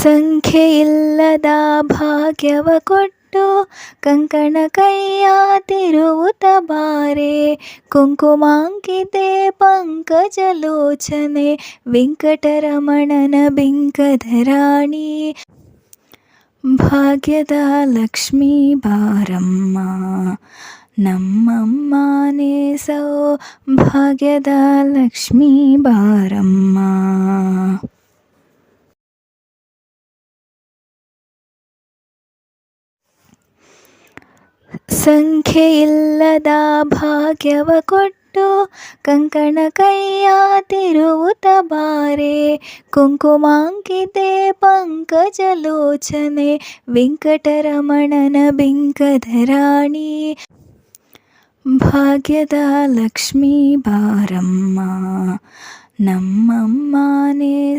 ಸಂಖ್ಯೆಯಿಲ್ಲದ ಭಾಗ್ಯವ ಕೊಟ್ಟು ಕಂಕಣ ಕೈಯ ತಿರುವುತ ಬಾರೆ, ಕುಂಕುಮಾಂಕಿತೆ ಪಂಕಜಲೋಚನೆ ವೆಂಕಟರಮಣನ ಬಿಂಕದ ರಾಣಿ. ಭಾಗ್ಯದ ಲಕ್ಷ್ಮೀ ಬಾರಮ್ಮ ನಮ್ಮಮ್ಮನೇ ಸೌಭಾಗ್ಯದ ಲಕ್ಷ್ಮೀ ಬಾರಮ್ಮ. ಸಂಖ್ಯೆಯಿಲ್ಲದ ಭಾಗ್ಯವ ಕೊಟ್ಟು ಕಂಕಣ ಕೈಯ ತಿರುವುತ ಬಾರೆ, ಕುಂಕುಮಾಂಕಿತೆ ಪಂಕಜಲೋಚನೆ ವೆಂಕಟರಮಣನ ಬಿಂಕದ ರಾಣಿ. ಭಾಗ್ಯದ ಲಕ್ಷ್ಮೀ ಬಾರಮ್ಮ ನಮ್ಮಮ್ಮನೇ